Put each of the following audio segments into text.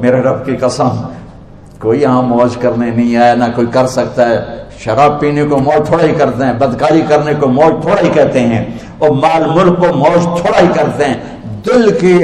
میرے رب کی قسم کوئی یہاں موج کرنے نہیں آیا، نہ کوئی کر سکتا ہے۔ شراب پینے کو موج تھوڑا ہی کرتے ہیں، بدکاری کرنے کو موج تھوڑا ہی کہتے ہیں، اور مال ملک کو موج تھوڑا ہی کرتے ہیں، دل کی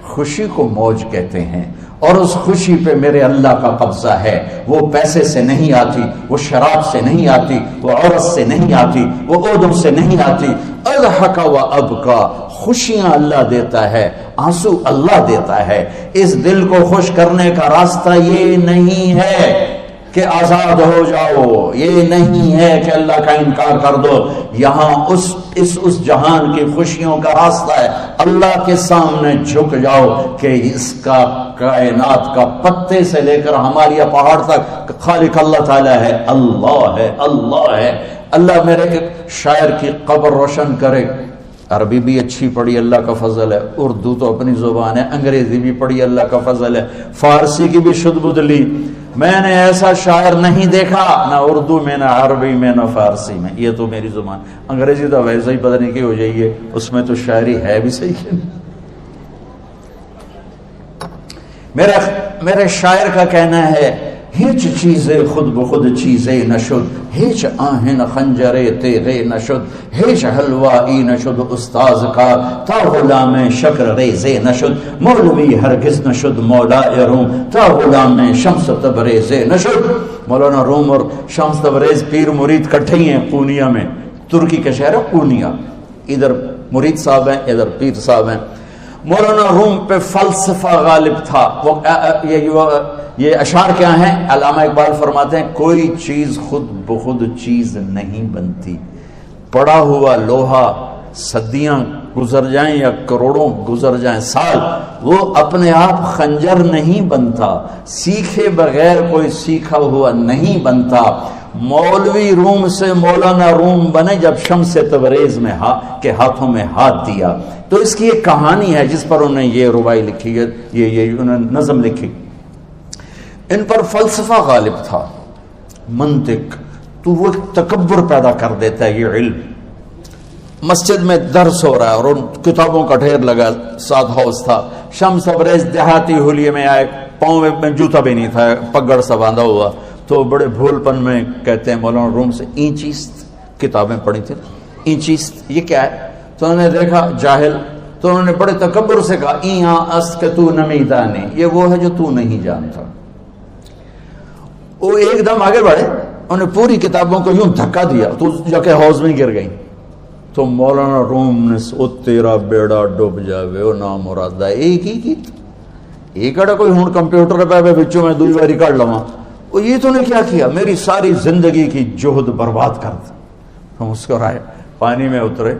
خوشی کو موج کہتے ہیں۔ اور اس خوشی پہ میرے اللہ کا قبضہ ہے، وہ پیسے سے نہیں آتی، وہ شراب سے نہیں آتی، وہ عورت سے نہیں آتی، وہ عہدوں سے نہیں آتی۔ اضحک و ابکا، خوشیاں اللہ دیتا ہے، آنسو اللہ دیتا ہے۔ اس دل کو خوش کرنے کا راستہ یہ نہیں ہے کہ آزاد ہو جاؤ، یہ نہیں ہے کہ اللہ کا انکار کر دو۔ یہاں اس جہان کی خوشیوں کا راستہ ہے اللہ کے سامنے جھک جاؤ کہ اس کا کائنات کا پتے سے لے کر ہمالیہ پہاڑ تک خالق اللہ تعالیٰ ہے، اللہ ہے، اللہ ہے۔ اللہ میرے ایک شاعر کی قبر روشن کرے۔ عربی بھی اچھی پڑھی، اللہ کا فضل ہے، اردو تو اپنی زبان ہے، انگریزی بھی پڑھی، اللہ کا فضل ہے، فارسی کی بھی شد بد لی۔ میں نے ایسا شاعر نہیں دیکھا، نہ اردو میں، نہ عربی میں، نہ فارسی میں، یہ تو میری زبان۔ انگریزی تو ویسے ہی پتہ نہیں کی ہو جائیے، اس میں تو شاعری ہے بھی صحیح ہے۔ میرے شاعر کا کہنا ہے، ہیچ چیزیں خود بخود چیزیں نشد، ہیچ آہن خنجرے تیغے نشد، ہیچ حلوائی نشد استاذ کا، تا غلام شکر ریزے نشد، مولوی ہرگز نشد مولا روم، تا غلام شمس تبریز نشد۔ مولانا روم اور شمس تبریز پیر مرید کٹھے ہی ہیں پونیا میں، ترکی کا شہر ہے پونیا، ادھر مرید صاحب ہیں، ادھر پیر صاحب ہیں۔ مولانا روم پہ فلسفہ غالب تھا۔ یہ اشعار کیا ہیں؟ علامہ اقبال فرماتے ہیں، کوئی چیز خود بخود چیز نہیں بنتی، پڑا ہوا لوہا صدیاں گزر جائیں یا کروڑوں گزر جائیں سال، وہ اپنے آپ خنجر نہیں بنتا، سیکھے بغیر کوئی سیکھا ہوا نہیں بنتا۔ مولوی روم سے مولانا روم بنے جب شمس تبریز میں کے ہاتھوں میں ہاتھ دیا۔ تو اس کی ایک کہانی ہے جس پر انہوں نے یہ ربائی لکھی ہے، یہ انہوں نے نظم لکھی۔ ان پر فلسفہ غالب تھا، منطق، تو وہ تکبر پیدا کر دیتا ہے یہ علم۔ مسجد میں درس ہو رہا ہے اور ان کتابوں کا ڈھیر لگا، ساتھ ہاؤس تھا۔ شمس تبریز دیہاتی حلیے میں آئے، پاؤں میں جوتا بھی نہیں تھا، پگڑ سا باندھا ہوا، تو بڑے بھول پن میں کہتے ہیں مولانا روم سے، اینچیست کتابیں پڑھی تھی، اینچیست یہ کیا ہے؟ تو انہوں نے دیکھا جاہل، تو انہوں نے بڑے تکبر سے کہا، ایہاں است کہ تو نمیدانی، یہ وہ ہے جو تو نہیں جانتا۔ وہ ایک دم آگے بڑھے، انہوں نے پوری کتابوں کو یوں دھکا دیا تو جا کے حوض میں گر گئی۔ تو مولانا روم نے او تیرا بیڑا ڈوب جاوے او نام مرادہ، ایک ہی کی ایک اڑا کوئی ہوں کمپیوٹر پہ بچوں میں دوئی باری کر لواں، یہ تو نے کیا کیا، میری ساری زندگی کی جہد برباد کر دی۔ ہم مسکرائے، پانی میں اترے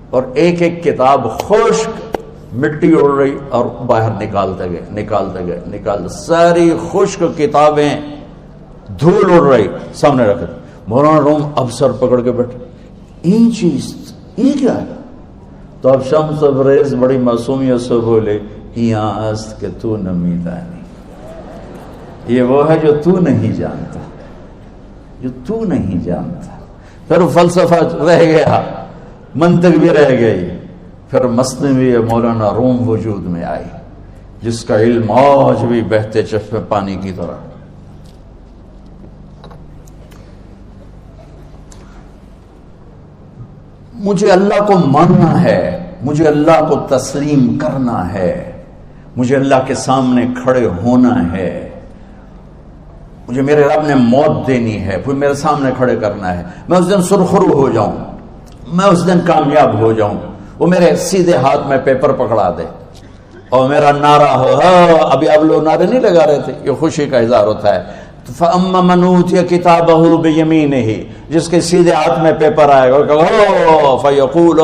اور ایک ایک کتاب خشک مٹی اڑ رہی اور باہر نکالتے گئے، ساری خشک کتابیں دھول اڑ رہی سامنے رکھے۔ مولانا روم اب سر پکڑ کے بیٹھے، این چیز یہ کیا ہے؟ تو اب شمس تبریز بڑی معصومیت سے بولے، یہاں است کہ تو نمیدانی، یہ وہ ہے جو تو نہیں جانتا، جو تو نہیں جانتا۔ پھر فلسفہ رہ گیا، منطق بھی رہ گئی، پھر مثنوی مولانا روم وجود میں آئی، جس کا علم آج بھی بہتے چشمے پانی کی طرح۔ مجھے اللہ کو ماننا ہے، مجھے اللہ کو تسلیم کرنا ہے، مجھے اللہ کے سامنے کھڑے ہونا ہے، مجھے میرے رب نے موت دینی ہے، پھر میرے سامنے کھڑے کرنا ہے، میں اس دن سرخرو ہو جاؤں، میں اس دن کامیاب ہو جاؤں، وہ میرے سیدھے ہاتھ میں پیپر پکڑا دے اور میرا نعرہ ہو۔ ابھی اب لوگ نعرے نہیں لگا رہے تھے، یہ خوشی کا اظہار ہوتا ہے۔ فَأَمَّا مَنْ أُوتِيَ كِتَابَهُ بِيَمِينِهِ، جس کے سیدھے ہاتھ میں پیپر آئے گا، فَيَقُولُ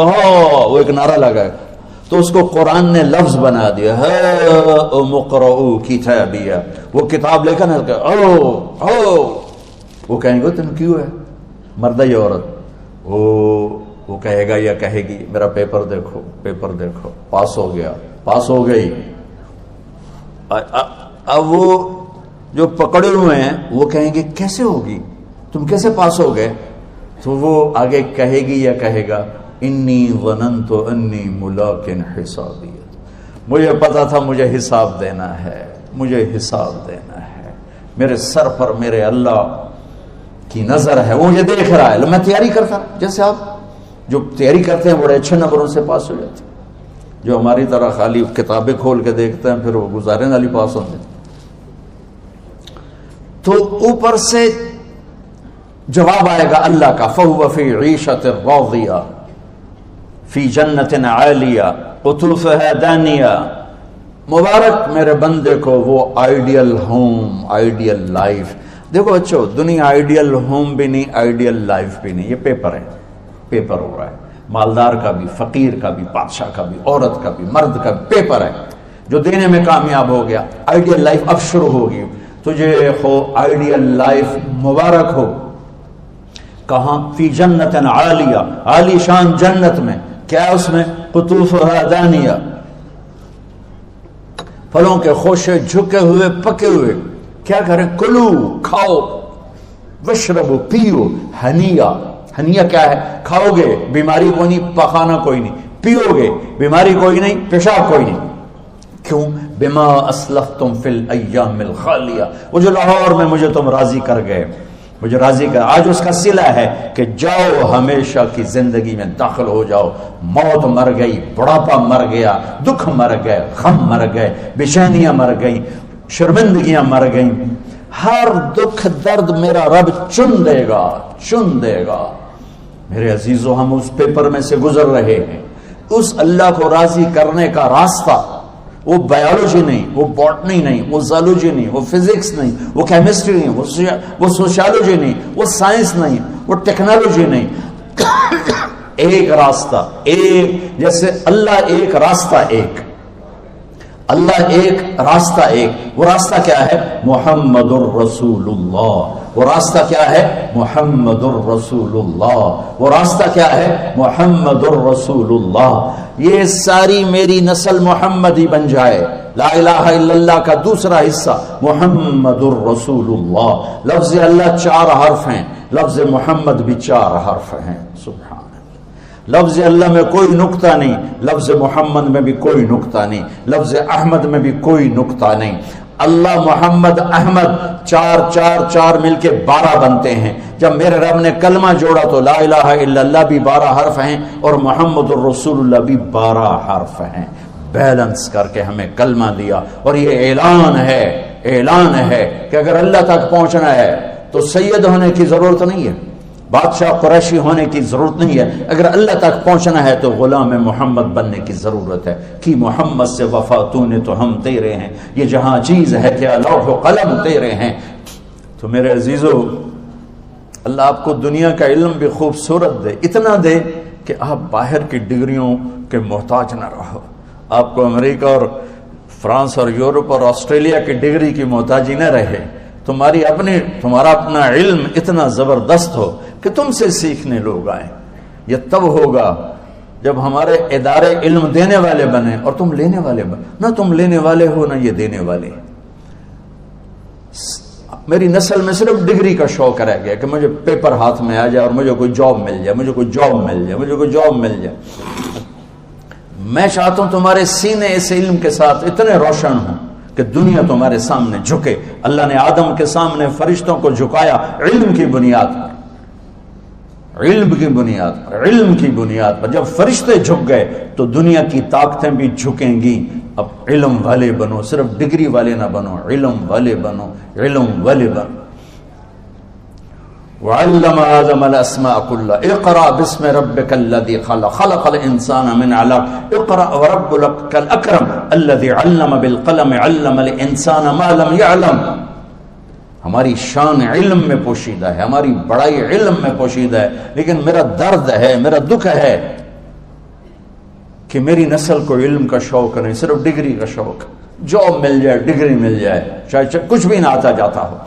وہ ایک نعرہ لگائے گا، تو اس کو قرآن نے لفظ بنا دیا، هَاؤْمُ اقْرَءُوا كِتَابِيَهْ، وہ کتاب لے کر وہ کہیں گے تم کیوں ہے، مرد یا عورت، وہ کہے گا یا کہے گی میرا پیپر دیکھو، پیپر دیکھو، پاس ہو گیا، پاس ہو گئی۔ اب وہ جو پکڑے ہوئے ہیں وہ کہیں گے کیسے ہوگی، تم کیسے پاس ہو گئے؟ تو وہ آگے کہے گی یا کہے گا، انی ظننت انی ملاق حسابی، مجھے پتا تھا مجھے حساب دینا ہے، مجھے حساب دینا ہے، میرے سر پر میرے اللہ کی نظر ہے، وہ مجھے دیکھ رہا ہے۔ میں تیاری کرتا، جیسے آپ جو تیاری کرتے ہیں بڑے اچھے نمبروں سے پاس ہو جاتے ہیں، جو ہماری طرح خالی کتابیں کھول کے دیکھتے ہیں پھر وہ گزارے والی پاس ہوتے ہیں۔ تو اوپر سے جواب آئے گا اللہ کا، فَهُوَ فِي عِيشَةٍ رَاضِيَةٍ فِي جَنَّةٍ عَالِيَةٍ قُطُوفُهَا دَانِيَةٌ۔ مبارک میرے بندے کو وہ آئیڈیل ہوم، آئیڈیل لائف۔ دیکھو بچو، دنیا آئیڈیل ہوم بھی نہیں، آئیڈیل لائف بھی نہیں، یہ پیپر ہے، پیپر ہو رہا ہے، مالدار کا بھی، فقیر کا بھی، بادشاہ کا بھی، عورت کا بھی، مرد کا بھی پیپر ہے۔ جو دینے میں کامیاب ہو گیا، آئیڈیل لائف اب شروع ہوگی۔ تجھے ہو آئیڈیل لائف مبارک ہو۔ کہاں؟ فی جنت عالیہ، عالی شان جنت میں، کیا اس میں؟ قطوفها دانیہ، پھلوں کے خوشے جھکے ہوئے پکے ہوئے۔ کیا کریں؟ کلو، کھاؤ، وشربو، پیو، ہنیا۔ ہنیا کیا ہے؟ کھاؤ گے بیماری کوئی نہیں، پخانا کوئی نہیں، پیو گے بیماری کوئی نہیں، پیشاب کوئی نہیں۔ کیوں؟ بما اسلفتم فی الایام الخالیہ، وہ جو لاہور میں مجھے تم راضی کر گئے، مجھے راضی کر، آج اس کا صلہ ہے کہ جاؤ ہمیشہ کی زندگی میں داخل ہو جاؤ۔ موت مر گئی، بڑھاپا مر گیا، دکھ مر گئے، غم مر گئے، بے-چینیاں مر گئیں، شرمندگیاں مر گئیں، ہر دکھ درد میرا رب چن دے گا، چن دے گا۔ میرے عزیزو، ہم اس پیپر میں سے گزر رہے ہیں۔ اس اللہ کو راضی کرنے کا راستہ، وہ بایولوجی نہیں، وہ باٹنی نہیں، وہ زالوجی نہیں، وہ فزکس نہیں، وہ کیمسٹری نہیں، وہ سوشیالوجی نہیں، وہ سائنس نہیں، وہ ٹیکنالوجی نہیں۔ ایک راستہ، ایک، جیسے اللہ ایک، راستہ ایک، اللہ ایک، راستہ ایک۔ وہ راستہ کیا ہے؟ محمد الرسول اللہ۔ وہ راستہ کیا ہے؟ محمد الرسول اللہ۔ وہ راستہ کیا ہے؟ محمد الرسول اللہ۔ یہ ساری میری نسل محمدی بن جائے۔ لا الہ الا اللہ کا دوسرا حصہ محمد الرسول اللہ۔ لفظ اللہ 4 حرف ہیں، لفظ محمد بھی 4 حرف ہیں۔ سبحان، لفظ اللہ میں کوئی نقطہ نہیں، لفظ محمد میں بھی کوئی نقطہ نہیں، لفظ احمد میں بھی کوئی نقطہ نہیں۔ اللہ، محمد، احمد، 4 4 4 مل کے 12 بنتے ہیں۔ جب میرے رب نے کلمہ جوڑا تو لا الہ الا اللہ بھی 12 حرف ہیں اور محمد الرسول اللہ بھی 12 حرف ہیں۔ بیلنس کر کے ہمیں کلمہ دیا، اور یہ اعلان ہے، اعلان ہے کہ اگر اللہ تک پہنچنا ہے تو سید ہونے کی ضرورت نہیں ہے، بادشاہ قریشی ہونے کی ضرورت نہیں ہے۔ اگر اللہ تک پہنچنا ہے تو غلام محمد بننے کی ضرورت ہے۔ کہ محمد سے وفا تو نے تو ہم تیرے ہیں، یہ جہاں چیز ہے کہ لوح و قلم تیرے ہیں۔ تو میرے عزیزو، اللہ آپ کو دنیا کا علم بھی خوبصورت دے، اتنا دے کہ آپ باہر کی ڈگریوں کے محتاج نہ رہو، آپ کو امریکہ اور فرانس اور یورپ اور آسٹریلیا کی ڈگری کی محتاجی نہ رہے، تمہارا اپنا علم اتنا زبردست ہو کہ تم سے سیکھنے لوگ آئیں۔ یہ تب ہوگا جب ہمارے ادارے علم دینے والے بنے اور تم لینے والے بنے، نہ تم لینے والے ہو نہ یہ دینے والے۔ میری نسل میں صرف ڈگری کا شوق رہ گیا کہ مجھے پیپر ہاتھ میں آ جائے اور مجھے کوئی جاب مل جائے، مجھے کوئی جاب مل جائے، مجھے کوئی جاب مل جائے۔ میں چاہتا ہوں تمہارے سینے اس علم کے ساتھ اتنے روشن ہوں کہ دنیا تمہارے سامنے جھکے۔ اللہ نے آدم کے سامنے فرشتوں کو جھکایا علم کی بنیاد پر، علم کی بنیاد پر، علم کی بنیاد پر۔ جب فرشتے جھک گئے تو دنیا کی طاقتیں بھی جھکیں گی۔ اب علم والے بنو، صرف ڈگری والے نہ بنو، علم والے بنو، علم والے بنو۔ وعلم آدم الاسماء كلها اقرأ باسم ربك الذي خلق خلق الانسان من علق اقرأ وربك الاكرم الذي علم بالقلم علم الانسان ما لم يعلم۔ ہماری شان علم میں پوشیدہ ہے، ہماری بڑائی علم میں پوشیدہ ہے، لیکن میرا درد ہے، میرا دکھ ہے کہ میری نسل کو علم کا شوق نہیں، صرف ڈگری کا شوق۔ جاب مل جائے، ڈگری مل جائے، چاہے کچھ بھی نہ آتا جاتا ہو۔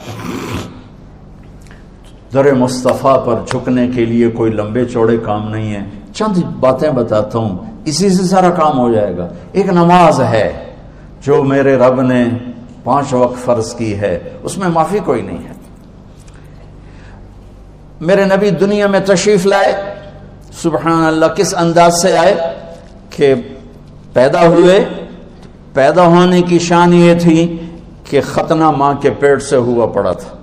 در مصطفیٰ پر جھکنے کے لیے کوئی لمبے چوڑے کام نہیں ہے، چند باتیں بتاتا ہوں، اسی سے سارا کام ہو جائے گا۔ ایک نماز ہے جو میرے رب نے 5 وقت فرض کی ہے، اس میں معافی کوئی نہیں ہے۔ میرے نبی دنیا میں تشریف لائے، سبحان اللہ، کس انداز سے آئے کہ پیدا ہوئے، پیدا ہونے کی شان یہ تھی کہ ختنہ ماں کے پیٹ سے ہوا پڑا تھا.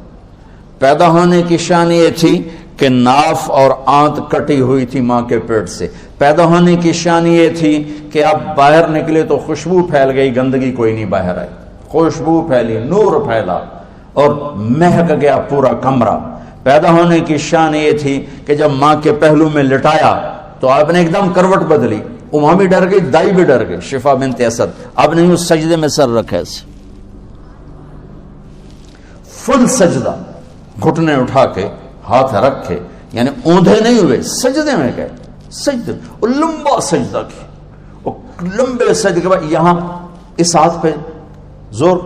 پیدا ہونے کی شان یہ تھی کہ ناف اور آنت کٹی ہوئی تھی ماں کے پیٹ سے. پیدا ہونے کی شان یہ تھی کہ آپ باہر نکلے تو خوشبو پھیل گئی, گندگی کوئی نہیں باہر آئی, خوشبو پھیلی, نور پھیلا اور مہک گیا پورا کمرہ. پیدا ہونے کی شان یہ تھی کہ جب ماں کے پہلو میں لٹایا تو آپ نے ایک دم کروٹ بدلی. ماں بھی ڈر گئی, دائی بھی ڈر گئی, شفا بنت اسد. آپ نے اس سجدے میں سر رکھا ایسے فل سجدہ, گھٹنے اٹھا کے ہاتھ رکھے, یعنی اوندھے نہیں ہوئے, سجدے میں گئے. سجدے اور لمبا سجدہ کی, اور لمبے سجدے کے بعد یہاں اس ہاتھ پہ زور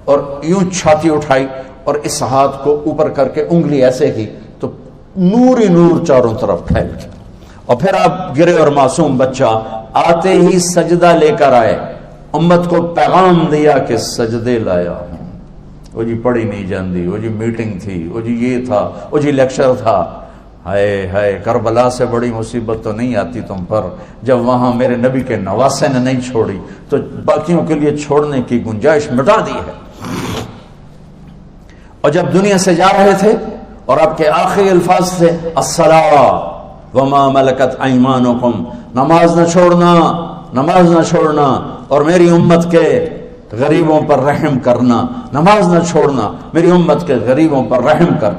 اور یوں چھاتی اٹھائی اور اس ہاتھ کو اوپر کر کے انگلی ایسے کی تو نور ہی نور چاروں طرف پھیل گیا. اور پھر آپ گرے اور معصوم بچہ آتے ہی سجدہ لے کر آئے, امت کو پیغام دیا کہ سجدے لایا ہوں. وہ جی پڑھی نہیں جاندی, وہ جی میٹنگ تھی, وہ جی یہ تھا, وہ جی لیکچر تھا. ہائے ہائے, کربلا سے بڑی مصیبت تو نہیں آتی تم پر جب وہاں میرے نبی کے نواسے نے نہیں چھوڑی تو باقیوں کے لیے چھوڑنے کی گنجائش مٹا دی ہے. اور جب دنیا سے جا رہے تھے اور آپ کے آخری الفاظ تھے الصلاۃ وما ملکت ایمانکم, نماز نہ چھوڑنا, نماز نہ چھوڑنا, اور میری امت کے غریبوں پر رحم کرنا, نماز نہ چھوڑنا, میری امت کے غریبوں پر رحم کر.